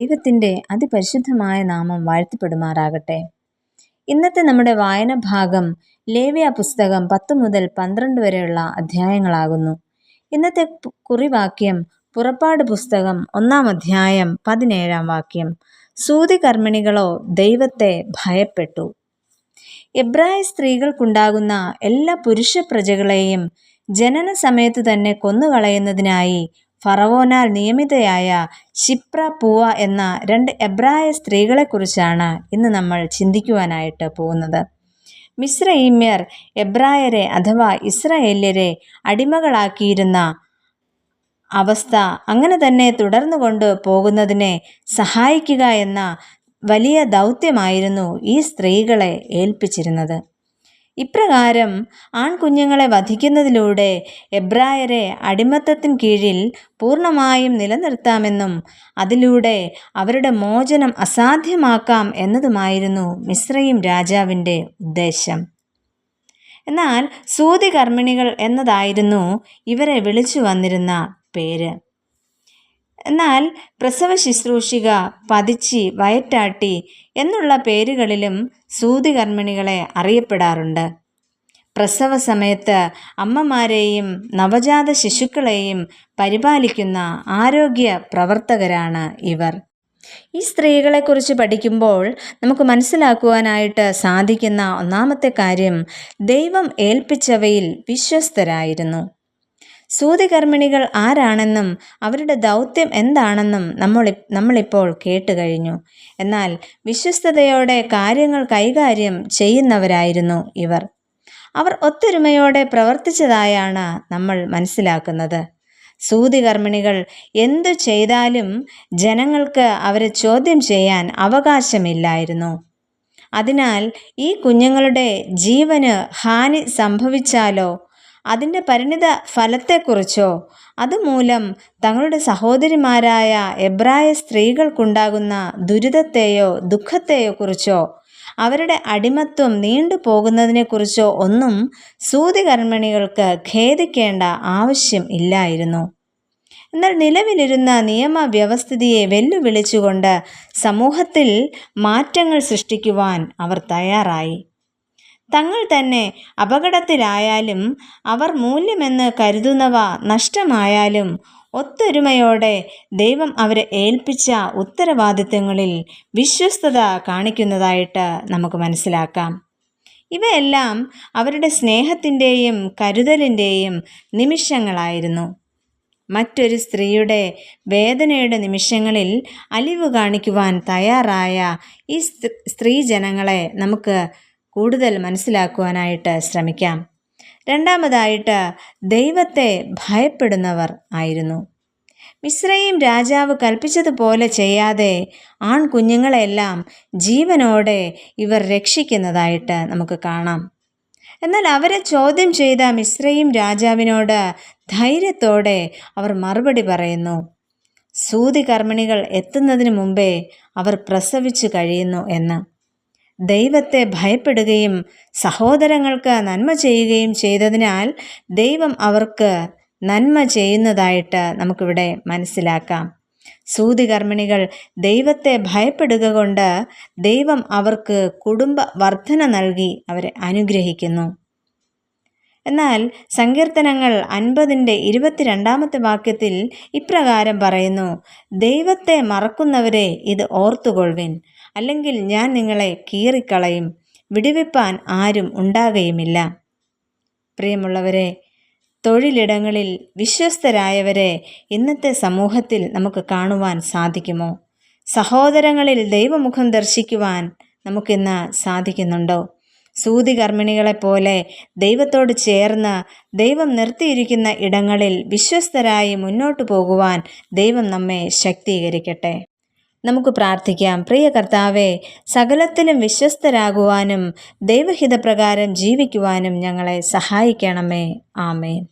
ദൈവത്തിൻ്റെ അതിപരിശുദ്ധമായ നാമം വാഴ്ത്തപ്പെടുമാറാകട്ടെ. ഇന്നത്തെ നമ്മുടെ വായന ഭാഗം ലേവ്യ പുസ്തകം 10 മുതൽ 12 വരെയുള്ള അധ്യായങ്ങളാകുന്നു. ഇന്നത്തെ കുറിവാക്യം പുറപ്പാട് പുസ്തകം 1 അധ്യായം 17 വാക്യം. സൂതികർമ്മിണികളോ ദൈവത്തെ ഭയപ്പെട്ടു. എബ്രായ സ്ത്രീകൾക്കുണ്ടാകുന്ന എല്ലാ പുരുഷ പ്രജകളെയും ജനന സമയത്തു തന്നെ കൊന്നുകളയുന്നതിനായി ഫറവോനാൽ നിയമിതയായ ശിപ്ര പൂവ എന്ന 2 എബ്രായ സ്ത്രീകളെക്കുറിച്ചാണ് ഇന്ന് നമ്മൾ ചിന്തിക്കുവാനായിട്ട് പോകുന്നത്. മിസ്രയീമ്യർ എബ്രായരെ അഥവാ ഇസ്രായേല്യരെ അടിമകളാക്കിയിരുന്ന അവസ്ഥ അങ്ങനെ തന്നെ തുടർന്നു കൊണ്ട് പോകുന്നതിനെ സഹായിക്കുക എന്ന വലിയ ദൗത്യമായിരുന്നു ഈ സ്ത്രീകളെ ഏൽപ്പിച്ചിരുന്നത്. ഇപ്രകാരം ആൺകുഞ്ഞുങ്ങളെ വധിക്കുന്നതിലൂടെ എബ്രായരെ അടിമത്തത്തിന് കീഴിൽ പൂർണ്ണമായും നിലനിർത്താമെന്നും അതിലൂടെ അവരുടെ മോചനം അസാധ്യമാക്കാം എന്നതുമായിരുന്നു മിസ്രയീം രാജാവിൻ്റെ ഉദ്ദേശം. എന്നാൽ സൂതികർമ്മിണികൾ എന്നതായിരുന്നു ഇവരെ വിളിച്ചു വന്നിരുന്ന പേര്. എന്നാൽ പ്രസവ ശുശ്രൂഷിക, പതിച്ചി, വയറ്റാട്ടി എന്നുള്ള പേരുകളിലും സൂതികർമ്മിണികളെ അറിയപ്പെടാറുണ്ട്. പ്രസവ സമയത്ത് അമ്മമാരെയും നവജാത ശിശുക്കളെയും പരിപാലിക്കുന്ന ആരോഗ്യ പ്രവർത്തകരാണ് ഇവർ. ഈ സ്ത്രീകളെക്കുറിച്ച് പഠിക്കുമ്പോൾ നമുക്ക് മനസ്സിലാക്കുവാനായിട്ട് സാധിക്കുന്ന ഒന്നാമത്തെ കാര്യം, ദൈവം ഏൽപ്പിച്ചവയിൽ വിശ്വസ്തരായിരുന്നു. സൂതികർമ്മിണികൾ ആരാണെന്നും അവരുടെ ദൗത്യം എന്താണെന്നും നമ്മളിപ്പോൾ കേട്ട് കഴിഞ്ഞു. എന്നാൽ വിശ്വസ്തയോടെ കാര്യങ്ങൾ കൈകാര്യം ചെയ്യുന്നവരായിരുന്നു ഇവർ. അവർ ഒത്തൊരുമയോടെ പ്രവർത്തിച്ചതായാണ് നമ്മൾ മനസ്സിലാക്കുന്നത്. സൂതികർമ്മിണികൾ എന്തു ചെയ്താലും ജനങ്ങൾക്ക് അവരെ ചോദ്യം ചെയ്യാൻ അവകാശമില്ലായിരുന്നു. അതിനാൽ ഈ കുഞ്ഞുങ്ങളുടെ ജീവന് ഹാനി സംഭവിച്ചാലോ അതിൻ്റെ പരിണിത ഫലത്തെക്കുറിച്ചോ അതുമൂലം തങ്ങളുടെ സഹോദരിമാരായ എബ്രായ സ്ത്രീകൾക്കുണ്ടാകുന്ന ദുരിതത്തെയോ ദുഃഖത്തെയോ കുറിച്ചോ അവരുടെ അടിമത്വം നീണ്ടുപോകുന്നതിനെക്കുറിച്ചോ ഒന്നും സൂതികർമ്മിണികൾക്ക് ഖേദിക്കേണ്ട ആവശ്യം ഇല്ലായിരുന്നു. എന്നാൽ നിലവിലിരുന്ന നിയമവ്യവസ്ഥിതിയെ വെല്ലുവിളിച്ചുകൊണ്ട് സമൂഹത്തിൽ മാറ്റങ്ങൾ സൃഷ്ടിക്കുവാൻ അവർ തയ്യാറായി. തങ്ങൾ തന്നെ അപകടത്തിലായാലും അവർ മൂല്യമെന്ന് കരുതുന്നവ നഷ്ടമായാലും ഒത്തൊരുമയോടെ ദൈവം അവരെ ഏൽപ്പിച്ച ഉത്തരവാദിത്തങ്ങളിൽ വിശ്വസ്തത കാണിക്കുന്നതായിട്ട് നമുക്ക് മനസ്സിലാക്കാം. ഇവയെല്ലാം അവരുടെ സ്നേഹത്തിൻ്റെയും കരുതലിൻ്റെയും നിമിഷങ്ങളായിരുന്നു. മറ്റൊരു സ്ത്രീയുടെ വേദനയുടെ നിമിഷങ്ങളിൽ അലിവ് കാണിക്കുവാൻ തയ്യാറായ ഈ സ്ത്രീജനങ്ങളെ നമുക്ക് കൂടുതൽ മനസ്സിലാക്കുവാനായിട്ട് ശ്രമിക്കാം. രണ്ടാമതായിട്ട്, ദൈവത്തെ ഭയപ്പെടുന്നവർ ആയിരുന്നു. മിസ്രയീം രാജാവ് കൽപ്പിച്ചതുപോലെ ചെയ്യാതെ ആൺകുഞ്ഞുങ്ങളെല്ലാം ജീവനോടെ ഇവർ രക്ഷിക്കുന്നതായിട്ട് നമുക്ക് കാണാം. എന്നാൽ അവരെ ചോദ്യം ചെയ്ത മിസ്രയീം രാജാവിനോട് ധൈര്യത്തോടെ അവർ മറുപടി പറയുന്നു. സൂതികർമ്മിണികൾ എത്തുന്നതിന് മുമ്പേ അവർ പ്രസവിച്ചു കഴിയുന്നു എന്ന്. ദൈവത്തെ ഭയപ്പെടുകയും സഹോദരങ്ങൾക്ക് നന്മ ചെയ്യുകയും ചെയ്തതിനാൽ ദൈവം അവർക്ക് നന്മ ചെയ്യുന്നതായിട്ട് നമുക്കിവിടെ മനസ്സിലാക്കാം. സൂതികർമ്മിണികൾ ദൈവത്തെ ഭയപ്പെടുക കൊണ്ട് ദൈവം അവർക്ക് കുടുംബ വർധന നൽകി അവരെ അനുഗ്രഹിക്കുന്നു. എന്നാൽ സങ്കീർത്തനങ്ങൾ 50:22 വാക്യത്തിൽ ഇപ്രകാരം പറയുന്നു: ദൈവത്തെ മറക്കുന്നവരെ ഇത് ഓർത്തുകൊള്ളുവിൻ, അല്ലെങ്കിൽ ഞാൻ നിങ്ങളെ കീറിക്കളയും, വിടുവിപ്പാൻ ആരും ഉണ്ടാകുകയുമില്ല. പ്രിയമുള്ളവരെ, തൊഴിലിടങ്ങളിൽ വിശ്വസ്തരായവരെ ഇന്നത്തെ സമൂഹത്തിൽ നമുക്ക് കാണുവാൻ സാധിക്കുമോ? സഹോദരങ്ങളിൽ ദൈവമുഖം ദർശിക്കുവാൻ നമുക്കിന്ന് സാധിക്കുന്നുണ്ടോ? സൂതികർമ്മിണികളെപ്പോലെ ദൈവത്തോട് ചേർന്ന് ദൈവം നിർത്തിയിരിക്കുന്ന ഇടങ്ങളിൽ വിശ്വസ്തരായി മുന്നോട്ടു പോകുവാൻ ദൈവം നമ്മെ ശക്തീകരിക്കട്ടെ. നമുക്ക് പ്രാർത്ഥിക്കാം. പ്രിയ കർത്താവേ, സകലത്തിലും വിശ്വസ്തരാകുവാനും ദൈവഹിതപ്രകാരം ജീവിക്കുവാനും ഞങ്ങളെ സഹായിക്കണമേ. ആമേൻ.